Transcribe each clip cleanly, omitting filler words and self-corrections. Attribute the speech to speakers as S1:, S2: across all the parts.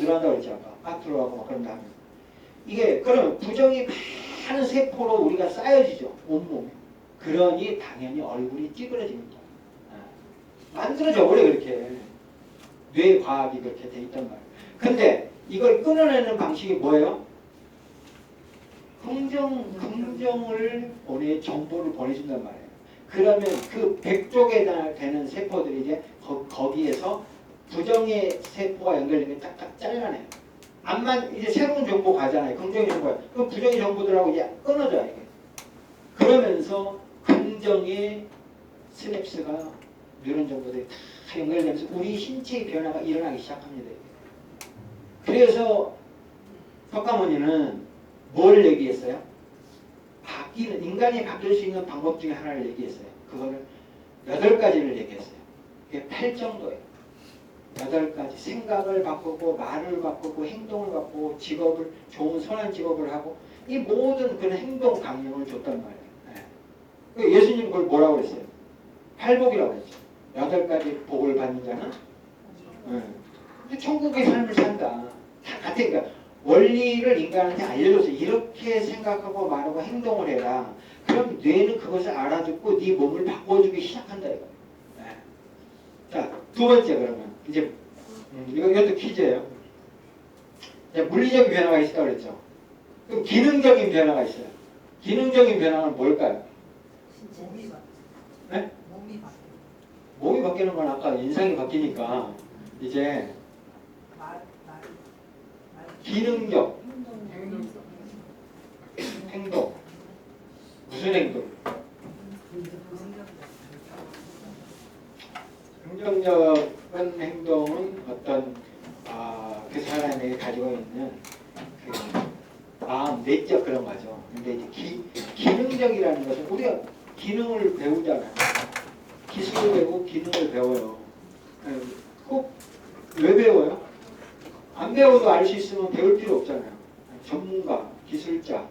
S1: 늘어난다고 그랬지 아까. 막 들어가고 막 그런 다음에. 이게 그러면 부정이 많은 세포로 우리가 쌓여지죠. 온몸에. 그러니 당연히 얼굴이 찌그러집니다. 만들어져 버려 그렇게. 뇌 과학이 그렇게 돼 있단 말이에요. 근데 이걸 끊어내는 방식이 뭐예요? 긍정을 정보를 보내준단 말이에요. 그러면 그 100쪽에 되는 세포들이 이제 거기에서 부정의 세포가 연결되면 딱딱 잘라내요. 암만 이제 새로운 정보 가잖아요. 긍정의 정보야. 그 부정의 정보들하고 이제 끊어져요. 이게. 그러면서 긍정의 시냅스가 뉴런 정보들이 다 연결되면서 우리 신체의 변화가 일어나기 시작합니다. 그래서 석가모니는 뭘 얘기했어요? 인간이 바뀔 수 있는 방법 중에 하나를 얘기했어요. 그거를 8가지를 얘기했어요. 그게 8 정도예요. 8가지. 생각을 바꾸고, 말을 바꾸고, 행동을 바꾸고, 좋은 선한 직업을 하고, 이 모든 그런 행동 강령을 줬단 말이에요. 네. 예수님 그걸 뭐라고 그랬어요? 팔복이라고 했죠. 8가지 복을 받는 자는? 네. 근데 천국의 삶을 산다. 다 같으니까. 원리를 인간한테 알려줬어요. 이렇게 생각하고 말하고 행동을 해라. 그럼 뇌는 그것을 알아듣고 네 몸을 바꿔주기 시작한다 이거예요. 네. 자, 2번째 그러면 이제 이것도 퀴즈예요. 물리적인 변화가 있다고 그랬죠. 그럼 기능적인 변화가 있어요. 기능적인 변화는 뭘까요?
S2: 몸이 바뀌어.
S1: 네?
S2: 몸이 바뀌어.
S1: 몸이 바뀌는 건 아까 인상이 바뀌니까 이제 기능적 행동. 무슨 행동? 긍정적인 행동은 어떤 그 사람이 가지고 있는 그 마음, 내적 그런 거죠. 근데 이제 기능적이라는 것은 우리가 기능을 배우잖아요. 기술을 배우고 기능을 배워요. 꼭 왜 배워요? 안 배워도 알 수 있으면 배울 필요 없잖아요. 전문가, 기술자,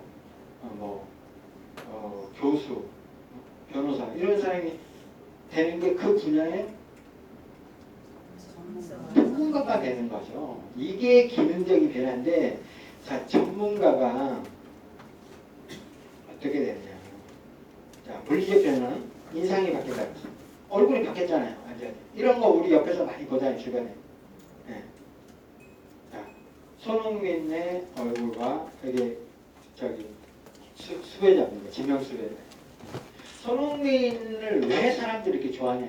S1: 교수, 변호사 이런 사람이 되는 게 그 분야의 전문가가 되는 거죠. 이게 기능적인 변화인데, 자, 전문가가 어떻게 되느냐. 자, 물리적 변화는 인상이 바뀐다. 얼굴이 바뀌었잖아요. 완전히. 이런 거 우리 옆에서 많이 보잖아요. 주변에. 네. 자, 손흥민의 얼굴과 여기 수배자입니다. 지명 수배자. 손흥민을 왜 사람들이 이렇게 좋아하냐.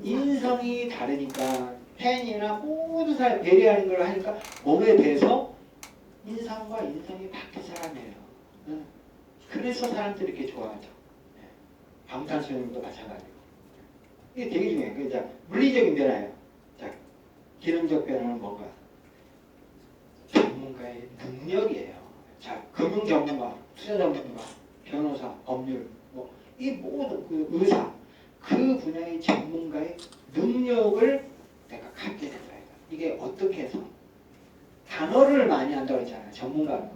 S1: 인성이 다르니까 팬이나 모든 사람 배려하는 걸 하니까 몸에 대해서 인상과 인성이 바뀐 사람이에요. 그래서 사람들이 이렇게 좋아하죠. 방탄소년단도 마찬가지고. 이게 되게 중요해요. 자, 물리적인 변화예요. 자, 기능적 변화는 뭔가? 전문가의 능력이에요. 자, 금융 전문가, 투자 전문가, 변호사, 법률, 이 모든 그 의사, 그 분야의 전문가의 능력을 내가 갖게 된다. 이게 어떻게 해서? 단어를 많이 한다고 했잖아요. 전문가는.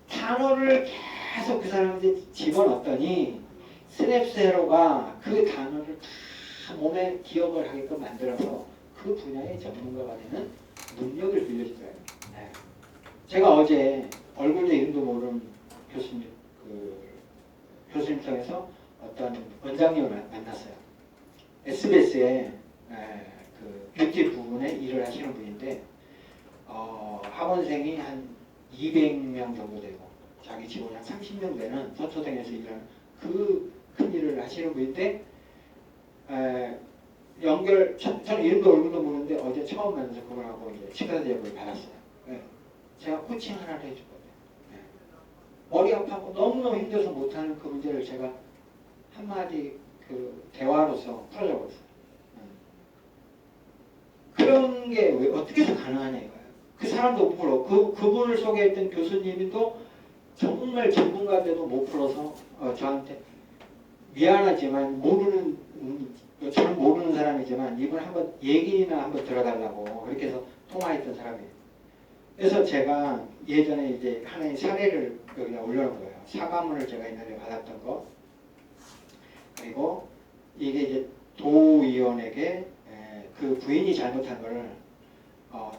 S1: 단어를 계속 그 사람한테 집어넣었더니 스냅스 회로가 그 단어를 다 몸에 기억을 하게끔 만들어서 그 분야의 전문가가 되는 능력을 빌려주더라고요. 네. 제가 어제 얼굴도 이름도 모르는 교수님청에서 어떤 원장님을 만났어요. SBS에 그 뷰티 부분에 일을 하시는 분인데 학원생이 한 200명 정도 되고 자기 직원이 한 30명 되는 서초동에서 일하는 그 큰 일을 하시는 분인데 저는 이름도 얼굴도 모르는데 어제 처음 만나서 그분하고 이제 식사 대접을 받았어요. 네. 제가 코칭 하나를 해줬거든요. 네. 머리 아파하고 너무너무 힘들어서 못하는 그 문제를 제가 한마디 그 대화로서 풀어줘 버렸어요. 그런 게 왜 어떻게 해서 가능하냐 이거예요. 그 사람도 못 풀어. 그분을 소개했던 교수님도 정말 전문가인데도 못 풀어서 저한테 미안하지만 저는 모르는 사람이지만 이분 한번 얘기나 한번 들어달라고 그렇게 해서 통화했던 사람이에요. 그래서 제가 예전에 이제 하나의 사례를 여기다 올려놓은 거예요. 사과문을 제가 옛날에 받았던 거. 그리고 이게 이제 도의원에게 그 부인이 잘못한 거를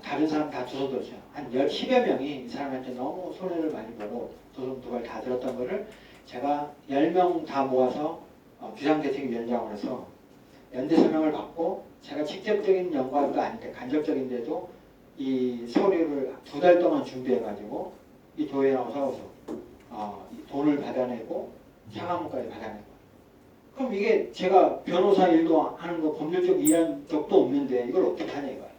S1: 다른 사람 다 주워 들었어요. 한 10여 명이 이 사람한테 너무 손해를 많이 보고 두발 다 들었던 거를 제가 10명 다 모아서 비상대책위원장을 해서 연대 서명을 받고 제가 직접적인 연관도 아닌데 간접적인데도 이 서류를 2달 동안 준비해가지고 이 교회에 나와서 돈을 받아내고 상한무까지 받아내고. 그럼 이게 제가 변호사 일도 하는 거 법률적 일한 적도 없는데 이걸 어떻게 하냐 이거예요.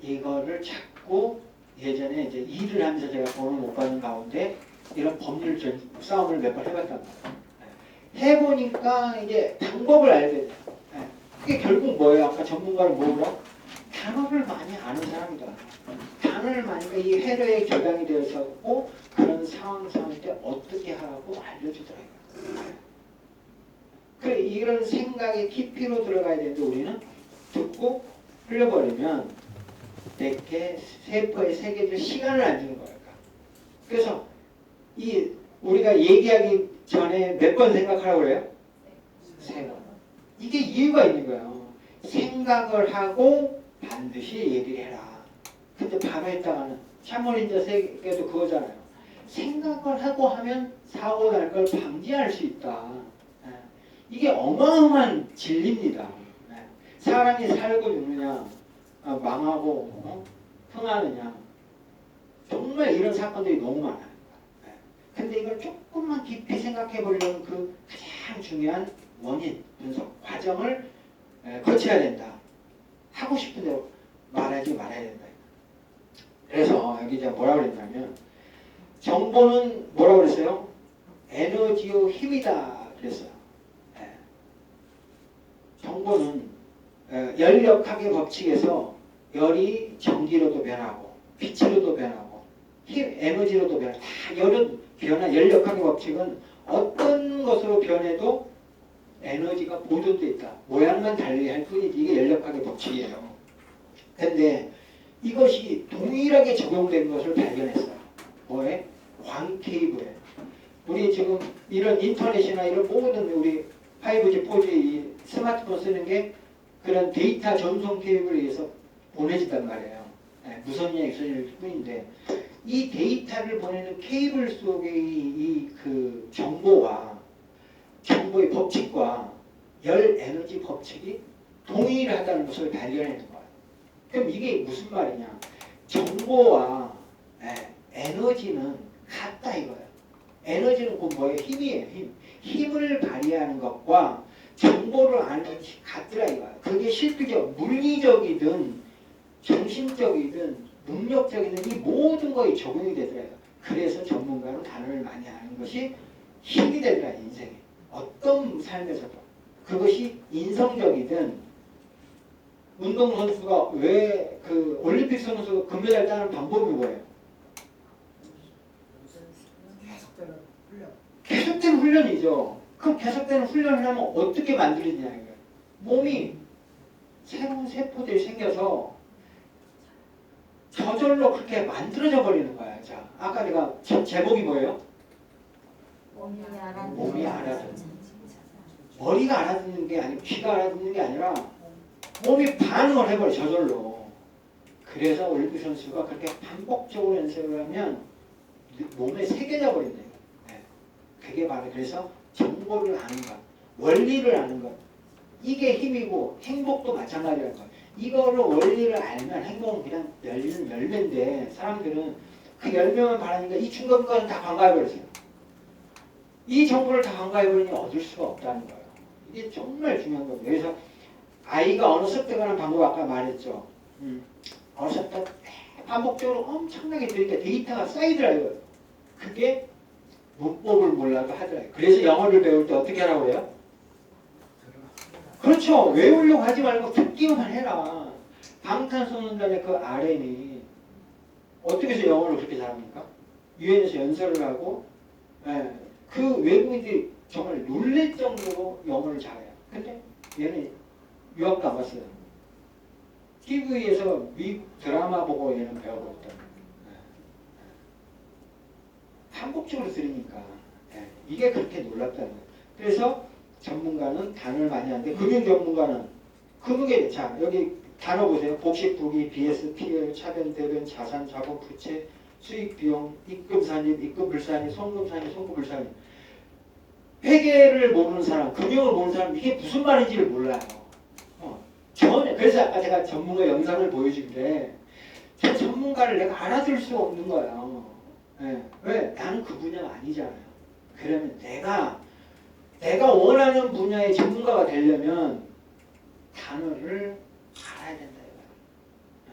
S1: 이거를 자꾸 예전에 이제 일을 하면서 제가 돈을 못 받는 가운데 이런 법률적 싸움을 몇 번 해봤단 말이에요. 해보니까 이제 방법을 알게 돼요. 그게 결국 뭐예요? 아까 전문가를 모으라? 단어를 많이 아는 사람이다. 단어를 많이, 이 회로에 결강이 되어서 그런 상황 때 어떻게 하라고 알려주더라고요. 그래, 이런 생각의 깊이로 들어가야 되는데 우리는 듣고 흘려버리면 내게 세포에 새겨질 시간을 안 주는 거니까. 그래서 우리가 얘기하기 전에 몇 번 생각하라고 그래요? 3번. 이게 이유가 있는 거예요. 생각을 하고 반드시 얘기를 해라. 근데 바로 했다가는 참모린자 세계도 그거잖아요. 생각을 하고 하면 사고 날 걸 방지할 수 있다. 이게 어마어마한 진리입니다. 사람이 살고 죽느냐, 망하고 흥하느냐, 정말 이런 사건들이 너무 많아요. 근데 이걸 조금만 깊이 생각해 보려면 그 가장 중요한 원인, 분석, 과정을 거쳐야 된다. 하고 싶은 대로 말하지 말아야 된다. 그래서 여기 제가 뭐라고 그랬냐면 정보는 뭐라고 그랬어요? 에너지요 힘이다 그랬어요. 정보는 열역학의 법칙에서 열이 전기로도 변하고 빛으로도 변하고 힘, 에너지로도 변하고 다 열역학의 법칙은 어떤 것으로 변해도 에너지가 보존되어 있다. 모양만 달리 할 뿐이지 이게 열역학의 법칙이에요. 근데 이것이 동일하게 적용된 것을 발견했어요. 뭐에? 광 케이블에. 우리 지금 이런 인터넷이나 이런 모든 우리 5G, 4G 이 스마트폰 쓰는 게 그런 데이터 전송 케이블에 의해서 보내진단 말이에요. 무선이 있을 뿐인데 이 데이터를 보내는 케이블 속의 그 정보의 법칙과 열 에너지 법칙이 동일하다는 것을 발견하는 거예요. 그럼 이게 무슨 말이냐? 정보와 에너지는 같다 이거예요. 에너지는 그 뭐예요? 힘이에요. 힘을 발휘하는 것과 정보를 아는 것이 같더라 이거예요. 그게 실질적 물리적이든 정신적이든 능력적이든 이 모든 거에 적용이 되더라고요. 그래서 전문가는 단어를 많이 아는 것이 힘이 되더라 인생에. 어떤 삶에서도. 그것이 인성적이든 운동선수가 왜 그 올림픽 선수 금메달 따는 방법이 뭐예요? 계속되는 훈련이죠. 그럼 계속되는 훈련을 하면 어떻게 만들어지냐 이거예요. 몸이 새로운 세포들이 생겨서 저절로 그렇게 만들어져 버리는 거야. 자, 아까 내가 제목이 뭐예요? 몸이 알아듣는. 머리가 알아듣는 게 아니고 귀가 알아듣는 게 아니라 몸이 반응을 해버려 저절로. 그래서 올림픽 선수가 그렇게 반복적으로 연습을 하면 몸에 새겨져 버린다. 그게 바로 그래서 정보를 아는 것, 원리를 아는 것. 이게 힘이고 행복도 마찬가지라는 것. 이거를 원리를 알면 행복은 그냥 열리는 열매인데 사람들은 그 열매만 바라니까 이 중간까지 다 간과해버렸어요. 이 정보를 다 간과해버리니 얻을 수가 없다는 거예요. 이게 정말 중요한 거예요. 그래서 아이가 어느 습득하는 방법 아까 말했죠. 어렸을 때 반복적으로 엄청나게 들으니까 데이터가 쌓이더라고요. 그게 문법을 몰라도 하더라고요. 그래서 영어를 배울 때 어떻게 하라고 해요? 그렇죠. 외우려고 하지 말고 듣기만 해라. 방탄소년단의 그 RM이 어떻게 해서 영어를 그렇게 잘합니까? 유엔에서 연설을 하고 그 외국인들이 정말 놀랄 정도로 영어를 잘해요. 근데 얘는 유학 가봤어요. TV에서 미국 드라마 보고 얘는 배우고 있다. 반복적으로 들으니까 이게 그렇게 놀랍다는 거예요. 그래서 전문가는 단어를 많이 하는데 금융 전문가는 금융에 자 여기 단어 보세요. 복식, 부기, BS, PL, 차변, 대변, 자산, 자본, 부채, 수익, 비용, 입금, 산입, 입금, 불산입, 송금, 산입, 송금, 불산입. 회계를 모르는 사람, 금융을 모르는 사람 이게 무슨 말인지를 몰라요. 전혀. 그래서 아까 제가 전문가 영상을 보여준 게 저 전문가를 내가 알아들 수가 없는 거예요. 네. 왜? 나는 그 분야가 아니잖아요. 그러면 내가 원하는 분야의 전문가가 되려면 단어를 알아야 된다 이거예요. 네.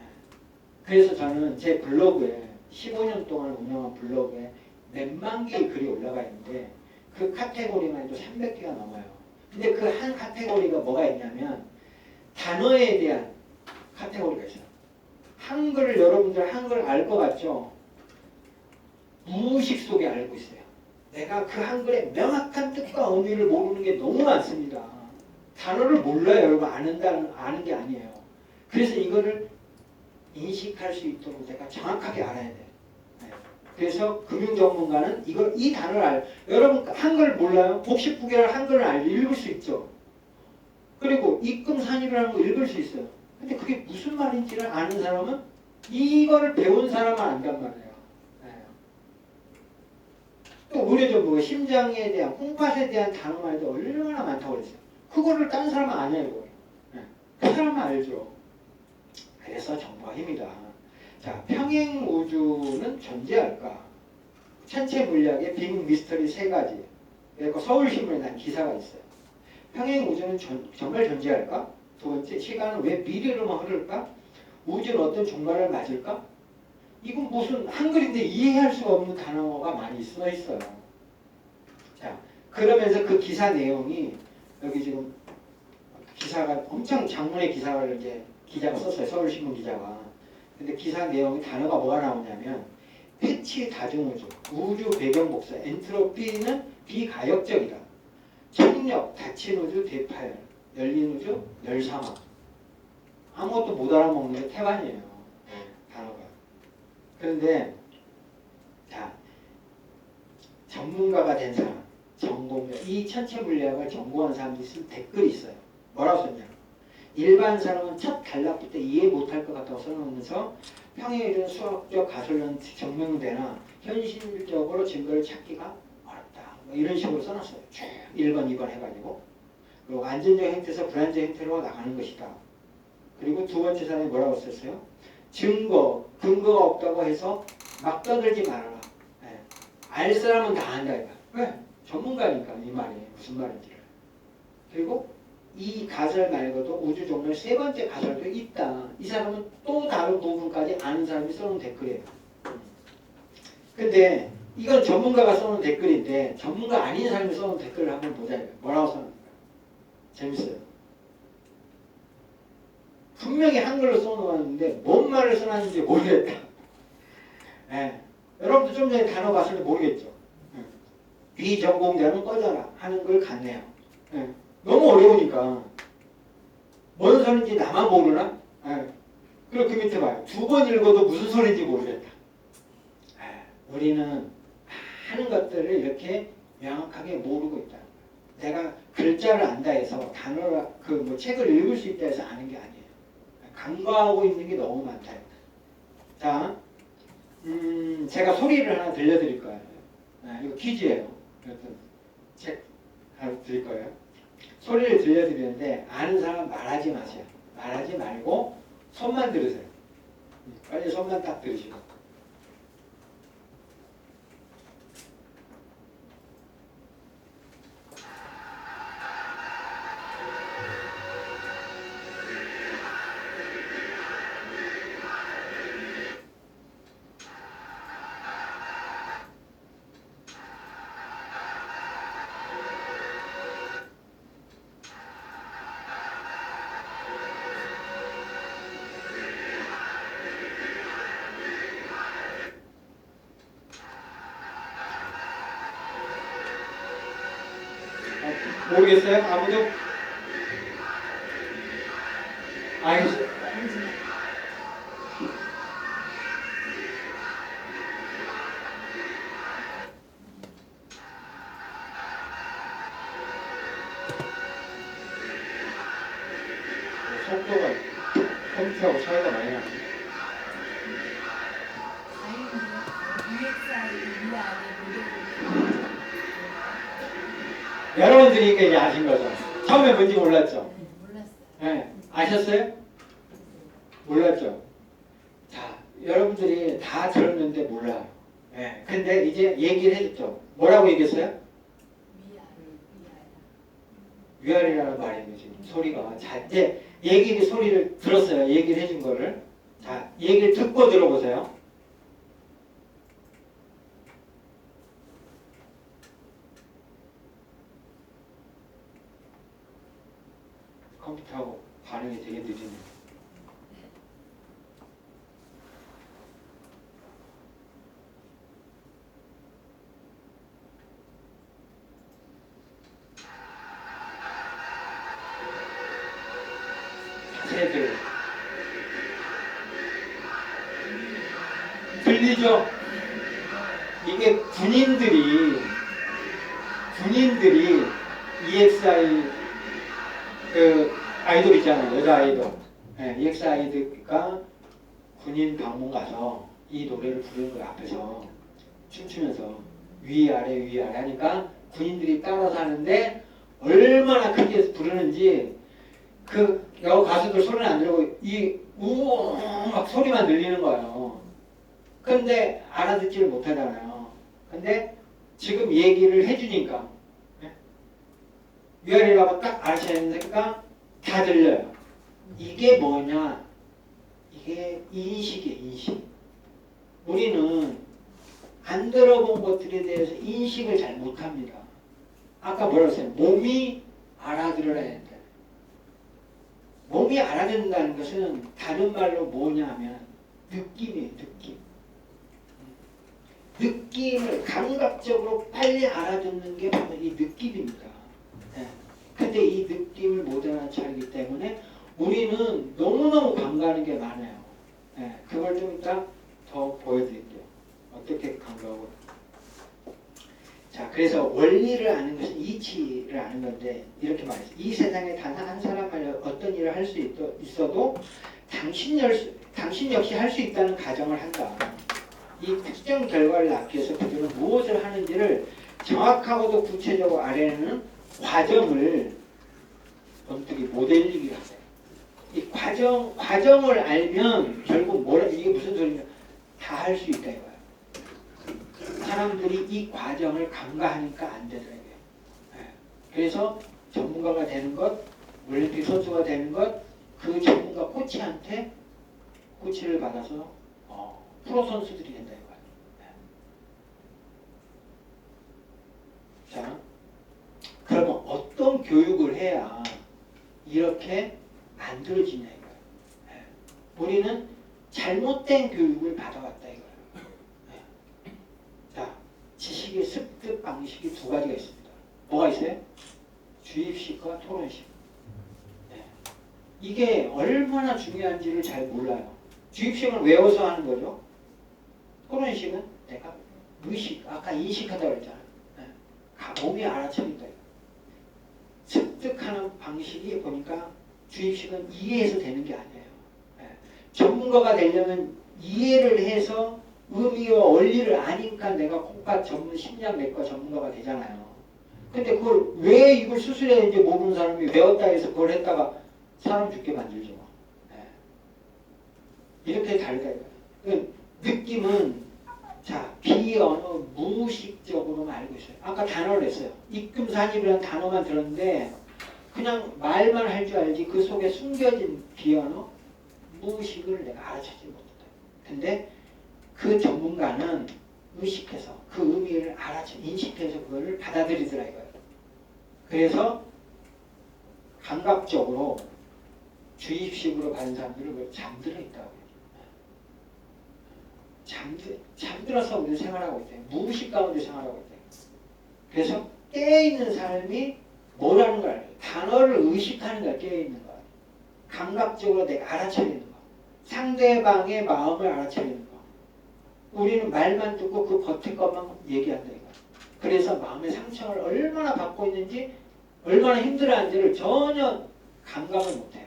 S1: 그래서 저는 제 블로그에 15년 동안 운영한 블로그에 몇만 개의 글이 올라가 있는데 그 카테고리만 해도 300개가 넘어요. 근데 그 한 카테고리가 뭐가 있냐면 단어에 대한 카테고리가 있어요. 한글을 여러분들 한글 알 것 같죠? 무의식 속에 알고 있어요. 내가 그 한글의 명확한 뜻과 의미를 모르는 게 너무 많습니다. 단어를 몰라요. 여러분 아는 게 아니에요. 그래서 이거를 인식할 수 있도록 내가 정확하게 알아야 돼. 네. 그래서 금융 전문가는 이 단어를 여러분 한글 몰라요? 복식부기를 한글을 읽을 수 있죠. 그리고 입금 산입이라는 거 읽을 수 있어요. 근데 그게 무슨 말인지를 아는 사람은 이걸 배운 사람은 안단 말이에요. 네. 또 의료전문가 심장에 대한 콩팥에 대한 단어만 해도 얼마나 많다고 그랬어요. 그거를 다른 사람은 안 해요. 네. 그 사람은 알죠. 그래서 정보가 힘이다. 자, 평행우주는 존재할까? 천체 물리학의 빅 미스터리 3가지. 그리고 서울신문에 난 기사가 있어요. 평행우주는 정말 존재할까? 두 번째, 시간은 왜 미래로만 흐를까? 우주는 어떤 종말을 맞을까? 이건 무슨 한글인데 이해할 수가 없는 단어가 많이 써 있어요. 자, 그러면서 그 기사 내용이 여기 지금 기사가 엄청 장문의 기사를 이제 기자가 썼어요. 서울신문 기자가. 근데 기사 내용이 단어가 뭐가 나오냐면 패치 다중우주, 우주 배경 복사, 엔트로피는 비가역적이다. 청력, 닫힌 우주, 대파열, 열린 우주, 열사막. 아무것도 못 알아먹는 게 태반이에요. 네, 단어가. 그런데 자, 전문가가 된 사람, 전공자, 이 천체 물리학을 전공한 사람들이 쓴 댓글이 있어요. 뭐라고 썼냐? 일반 사람은 첫 단락부터 이해 못할 것 같다고 써놓으면서 평행이든 수학적 가설론 증명되나 현실적으로 증거를 찾기가 어렵다. 뭐 이런 식으로 써놨어요. 쭉 1번, 2번 해가지고. 그리고 안전적 행태에서 불안적 행태로 나가는 것이다. 그리고 두 번째 사람이 뭐라고 썼어요? 근거가 없다고 해서 막 떠들지 말아라. 네. 알 사람은 다 안다. 이거. 왜? 전문가니까 이 말이 무슨 말인지를. 그리고 이 가설 말고도 우주 종말 3번째 가설도 있다. 이 사람은 또 다른 부분까지 아는 사람이 써놓은 댓글이에요. 근데 이건 전문가가 써놓은 댓글인데 전문가 아닌 사람이 써놓은 댓글을 한번 보자. 뭐라고 써놓을까? 재밌어요. 분명히 한글로 써놓았는데 뭔 말을 써놨는지 모르겠다. 네. 여러분도 좀 전에 단어 봤을 때 모르겠죠. 네. 비전공자는 꺼져라 하는 걸 같네요. 네. 너무 어려우니까 뭔 소리인지 나만 모르나? 네. 그리고 그 밑에 봐요. 2번 읽어도 무슨 소리인지 모르겠다. 우리는 하는 것들을 이렇게 명확하게 모르고 있다. 내가 글자를 안다 해서 단어를 뭐 책을 읽을 수 있다 해서 아는 게 아니에요. 간과하고 있는 게 너무 많다. 자, 제가 소리를 하나 들려드릴 거예요. 이거 퀴즈예요. 책 하나 드릴 거예요. 소리를 들려드리는데 아는 사람 말하지 마세요. 말하지 말고 손만 들으세요. 빨리 손만 딱 들으시고. 모르겠어요? 아무도? 아니, 속도가 컴퓨터하고 차이가 많이 나요. 여러분들이 이제 아신 거죠? 처음에 뭔지 몰랐죠?
S2: 몰랐어요.
S1: 네. 아셨어요? 몰랐죠? 자, 여러분들이 다 들었는데 몰라요. 네. 근데 이제 얘기를 해줬죠. 뭐라고 얘기했어요? 위아래라는 말이에요. 지금 소리가. 자, 이제 얘기를 소리를 들었어요. 얘기를 해준 거를. 자, 얘기를 듣고 들어보세요. 컴퓨터하고 반응이 되게 느리네요. 새들 들리죠? 이게 군인들이 EXI 그 아이돌 있잖아요. 여자 아이돌. 네, EXID가 군인 방문 가서 이 노래를 부르는 거예요. 앞에서 춤추면서 위아래 하니까 군인들이 따라서 하는데 얼마나 크게 부르는지 그 여우 가수들 소리는 안 들리고 이 우웅 막 소리만 들리는 거예요. 근데 알아듣지를 못하잖아요. 근데 지금 얘기를 해주니까 위아래라고 딱 알아채니까 다 들려요. 이게 뭐냐? 이게 인식이에요. 인식. 우리는 안 들어본 것들에 대해서 인식을 잘 못합니다. 아까 뭐라고 했어요? 몸이 알아들어야 된다. 몸이 알아듣는다는 것은 다른 말로 뭐냐 하면 느낌이에요. 느낌. 느낌을 감각적으로 빨리 알아듣는 게 바로 이 느낌입니다. 네. 근데 이 느낌을 못 알아차리기 때문에 우리는 너무너무 간과하는 게 많아요. 네. 그걸 좀 이따 더 보여드릴게요. 어떻게 간과하고. 자, 그래서 원리를 아는 것은 이치를 아는 건데 이렇게 말했어요. 이 세상에 단 한 사람만 어떤 일을 할 수 있어도 당신 역시 할 수 있다는 가정을 한다. 이 특정 결과를 낳기 위해서 그들은 무엇을 하는지를 정확하고도 구체적으로 알아내는 과정을 번뜩이 모델링이라고 해요. 이 과정을 알면 결국 이게 무슨 소리냐? 다 할 수 있다 이거예요. 사람들이 이 과정을 간과하니까 안 되더라고요. 그래서 전문가가 되는 것, 올림픽 선수가 되는 것, 그 전문가 코치한테 코치를 받아서 프로 선수들이 된다 이거예요. 자, 그러면 어떤 교육을 해야 이렇게 만들어지냐 이거예요. 우리는 잘못된 교육을 받아왔다 이거예요. 자, 지식의 습득 방식이 두 가지가 있습니다. 뭐가 있어요? 주입식과 토론식. 이게 얼마나 중요한지를 잘 몰라요. 주입식은 외워서 하는 거죠. 토론식은 내가 의식, 아까 인식한다고 그랬잖아요. 몸이 알아차린다. 습득하는 방식이 보니까 주입식은 이해해서 되는 게 아니에요. 전문가가 되려면 이해를 해서 의미와 원리를 아니까 내가 콩팥 전문 심리학 내과 전문가가 되잖아요. 근데 그걸 왜 이걸 수술해야 되는지 모르는 사람이 외웠다 해서 그걸 했다가 사람 죽게 만들죠. 이렇게 다르다 이거예요. 느낌은 자 비언어 무의식적으로만 알고 있어요. 아까 단어를 냈어요. 입금산입이라는 단어만 들었는데 그냥 말만 할 줄 알지 그 속에 숨겨진 비언어 무의식을 내가 알아채지 못했다. 근데 그 전문가는 의식해서 그 의미를 인식해서 그거를 받아들이더라 이거예요. 그래서 감각적으로 주입식으로 받은 사람들은 왜 잠들어 있다고 잠들어서 우리 생활하고 있대요. 무의식 가운데 생활하고 있대요. 그래서 깨어있는 삶이 뭐라는 걸 알아요. 단어를 의식하는 거야. 깨어있는 거. 감각적으로 내가 알아차리는 거. 상대방의 마음을 알아차리는 거. 우리는 말만 듣고 그 겉에 것만 얘기한다 이거. 그래서 마음의 상처를 얼마나 받고 있는지 얼마나 힘들어하는지를 전혀 감각을 못해요.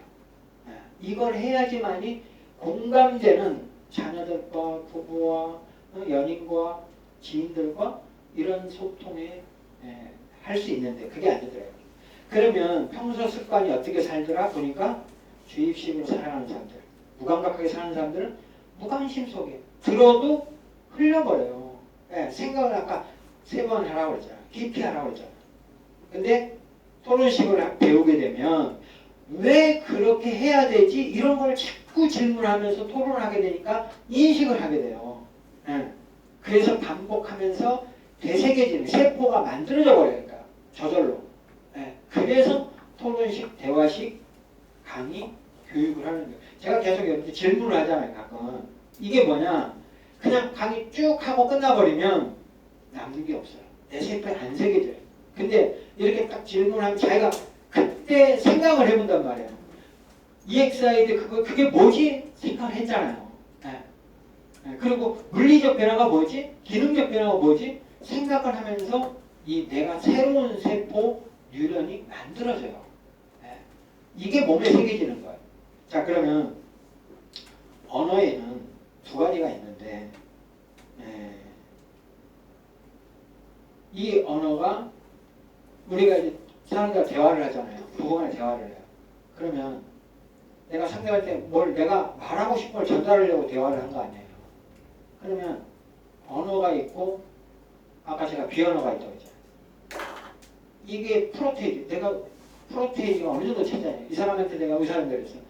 S1: 이걸 해야지만이 공감되는 자녀들과 부부와 연인과 지인들과 이런 소통에 할 수 있는데 그게 안 되더라고요. 그러면 평소 습관이 어떻게 살더라 보니까 주입식으로 살아가는 사람들, 무감각하게 사는 사람들은 무관심 속에 들어도 흘려버려요. 생각을 아까 3번 하라고 그랬잖아. 깊이 하라고 그랬잖아. 근데 토론식을 배우게 되면 왜 그렇게 해야 되지? 이런 걸 자꾸 질문하면서 토론하게 되니까 인식을 하게 돼요. 그래서 반복하면서 되새겨지는 세포가 만들어져 버려요. 저절로. 그래서 토론식, 대화식, 강의, 교육을 하는 거예요. 제가 계속 여러분들 질문을 하잖아요. 가끔. 이게 뭐냐? 그냥 강의 쭉 하고 끝나버리면 남는 게 없어요. 내 세포에 안 새겨져요. 근데 이렇게 딱 질문하면 자기가 그때 생각을 해본단 말이에요. EXID 그게 뭐지? 생각을 했잖아요. 그리고 물리적 변화가 뭐지? 기능적 변화가 뭐지? 생각을 하면서 이 내가 새로운 세포 뉴런이 만들어져요. 이게 몸에 새겨지는 거예요. 자, 그러면 언어에는 2가지가 있는데 이 언어가 우리가 이제 사람들과 대화를 하잖아요. 부부간에 대화를 해요. 그러면 내가 상대방한테 뭘 내가 말하고 싶은 걸 전달하려고 대화를 한 거 아니에요. 그러면 언어가 있고 아까 제가 비언어가 있다고 했잖아요. 이게 프로테이지. 내가 프로테이지가 어느 정도 찾아요. 이 사람한테 내가 의사전달을 했어요.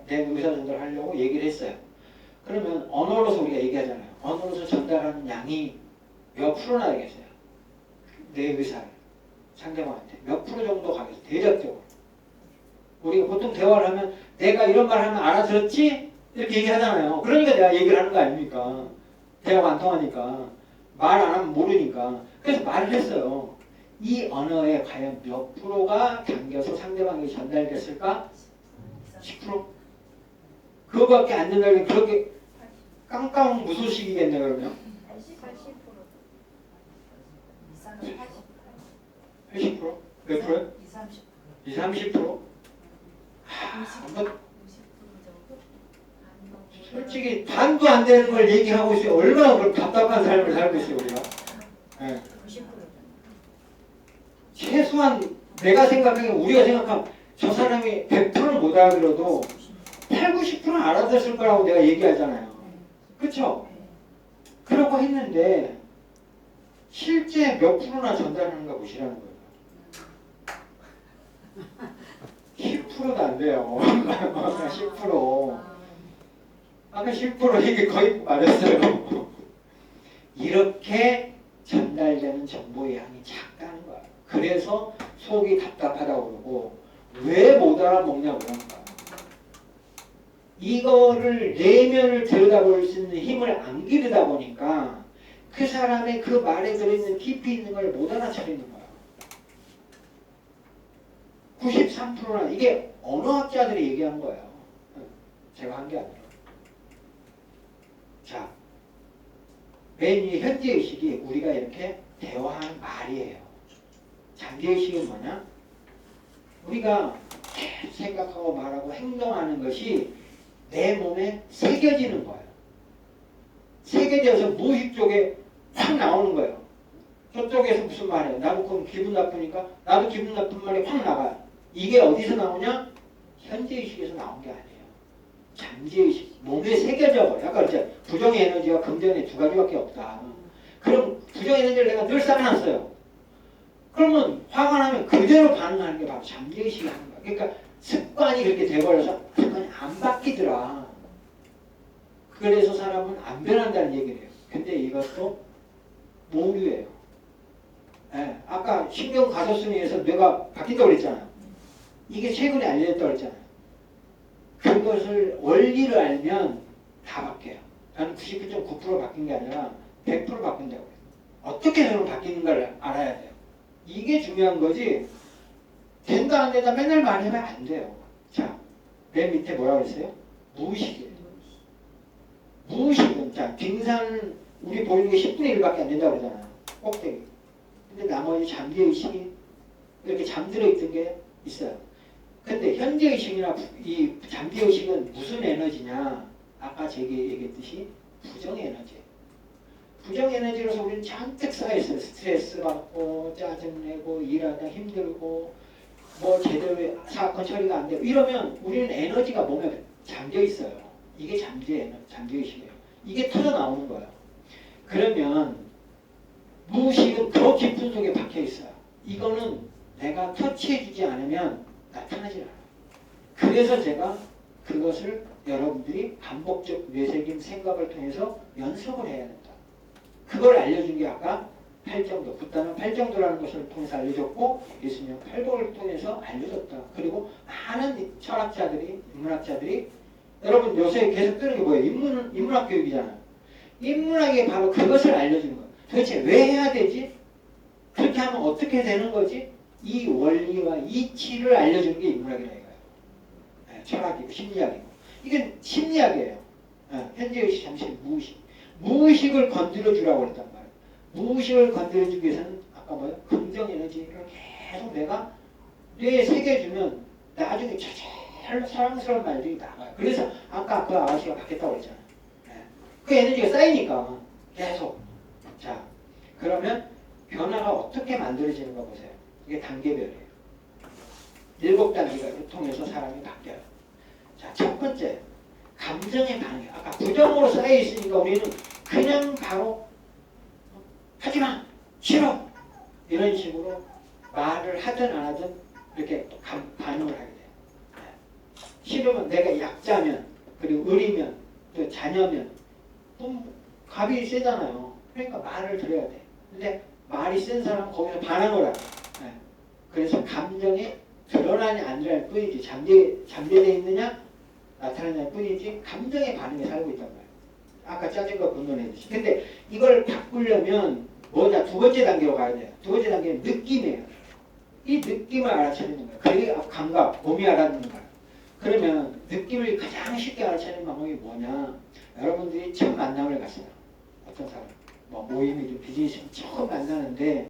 S1: 내 의사전달을 하려고 얘기를 했어요. 그러면 언어로서 우리가 얘기하잖아요. 언어로서 전달하는 양이 몇 프로나 되겠어요? 내 의사를 상대방한테 몇 프로 정도 가겠어요? 대략적으로. 우리가 보통 대화를 하면 내가 이런 말 하면 알아들었지? 이렇게 얘기하잖아요. 그러니까 내가 얘기를 하는 거 아닙니까? 대화가 안 통하니까. 말 안 하면 모르니까. 그래서 말을 했어요. 이 언어에 과연 몇 프로가 담겨서 상대방에게 전달됐을까? 10%? 그거밖에 안 된다면 그렇게 깡깡 무소식이겠네 그러면? 80%? 몇 프로요? 20, 30%? 솔직히 반도 안 되는 걸 얘기하고 있어요. 얼마나 그런 답답한 삶을 살고 있어요 우리가. 네. 최소한 내가 생각하기에 우리가 생각하면 저 사람이 100%는 못 알아들어도 8, 90%는 알아들었을 거라고 내가 얘기하잖아요. 그렇죠? 그러고 했는데 실제 몇 프로나 전달하는가 보시라는 거예요. 10%도 안 돼요. 10%. 아까 10% 이게 거의 맞았어요. 이렇게 전달되는 정보의 양이 작다는 거예요. 그래서 속이 답답하다고 그러고 왜 못 알아먹냐고 그러는 거예요. 이거를 내면을 들여다볼 수 있는 힘을 안 기르다 보니까 그 사람의 그 말에 들어있는 깊이 있는 걸 못 알아차리는 거예요. 93%나 이게 언어학자들이 얘기한 거예요. 제가 한 게 아니라. 자, 맨 이 현재의식이 우리가 이렇게 대화하는 말이에요. 잠재의식은 뭐냐? 우리가 생각하고 말하고 행동하는 것이 내 몸에 새겨지는 거예요. 새겨져서 무의식 쪽에 확 나오는 거예요. 저쪽에서 무슨 말이에요? 나도 그럼 기분 나쁘니까 나도 기분 나쁜 말이 확 나가요. 이게 어디서 나오냐? 현재의식에서 나온 게 아니에요. 잠재의식, 몸에 새겨져 버려. 아까 그랬잖아요. 부정의 에너지와 긍정의 2가지밖에 없다. 그럼 부정의 에너지를 내가 늘 쌓아놨어요. 그러면 화가 나면 그대로 반응하는 게 바로 잠재의식이 하는 거야. 그러니까 습관이 그렇게 돼버려서 습관이 안 바뀌더라. 그래서 사람은 안 변한다는 얘기를 해요. 근데 이것도 모류예요. 아까 신경 가소순위에서 뇌가 바뀐다고 그랬잖아요. 이게 최근에 알려졌다고 그랬잖아요. 그것을 원리를 알면 다 바뀌어요. 나는 99.9% 바뀐 게 아니라 100% 바뀐다고 해요. 어떻게 저는 바뀌는가를 알아야 돼요. 이게 중요한 거지. 된다 안 된다 맨날 말하면 안 돼요. 자, 맨 밑에 뭐라고 했어요? 무의식이에요. 무의식은 자, 빙산 우리 보이는 게 10분의 1밖에 안 된다고 그러잖아요. 꼭대기. 근데 나머지 잠재의식이 이렇게 잠들어 있던 게 있어요. 근데 현재의식이나 이 잠재의식은 무슨 에너지냐? 아까 제가 얘기했듯이 부정에너지예요. 부정에너지로서 우리는 잔뜩 쌓여있어요. 스트레스 받고 짜증내고 일하다 힘들고 뭐 제대로 사건 처리가 안 되고 이러면 우리는 에너지가 몸에 잠겨있어요. 이게 잠재의식이에요. 이게 터져나오는 거예요. 그러면 무의식은 더 깊은 속에 박혀있어요. 이거는 내가 터치해주지 않으면 나타나지 않아요. 그래서 제가 그것을 여러분들이 반복적 뇌새김 생각을 통해서 연습을 해야 된다. 그걸 알려준 게 아까 팔정도, 붓다는 팔정도라는 것을 통해서 알려줬고 예수님은 팔복을 통해서 알려줬다. 그리고 많은 철학자들이, 인문학자들이 여러분 요새 계속 뜨는 게 뭐예요? 인문학 교육이잖아요. 인문학이 바로 그것을 알려주는 거예요. 도대체 왜 해야 되지? 그렇게 하면 어떻게 되는 거지? 이 원리와 이치를 알려주는 게 인문학이라 이거예요. 네, 철학이고 심리학이고. 이건 심리학이에요. 네, 현재의식, 잠시 무의식. 무의식을 건드려 주라고 그랬단 말이에요. 무의식을 건드려 주기 위해서는 아까 뭐예요? 긍정 에너지를 계속 내가 뇌에 새겨주면 나중에 사랑스러운 말들이 나와요. 그래서 아까 그 아가씨가 바뀌었다고 그랬잖아요. 네. 그 에너지가 쌓이니까 계속. 자, 그러면 변화가 어떻게 만들어지는가 보세요. 이게 단계별이에요. 7단계를 통해서 사람이 바뀌어요. 자, 첫 번째, 감정의 반응. 아까 부정으로 쌓여있으니까 우리는 그냥 바로 하지마! 싫어! 이런 식으로 말을 하든 안 하든 이렇게 반응을 하게 돼요. 싫으면 내가 약자면, 그리고 을이면, 또 자녀면, 또 갑이 세잖아요. 그러니까 말을 들어야 돼. 근데 말이 센 사람은 거기서 반항을 하고. 그래서 감정이 드러나냐 안 드러날 뿐이지 잠재되어 있느냐 나타나냐 뿐이지 감정의 반응에 살고 있단 말이에요. 아까 짜증과 분노했듯이. 근데 이걸 바꾸려면 뭐냐? 두 번째 단계로 가야 돼요. 두 번째 단계는 느낌이에요. 이 느낌을 알아차리는 거예요. 그게 감각, 몸이 알아듣는 거예요. 그러면 느낌을 가장 쉽게 알아차리는 방법이 뭐냐? 여러분들이 첫 만남을 갔어요. 어떤 사람, 뭐 모임이든 비즈니스 처음 만나는데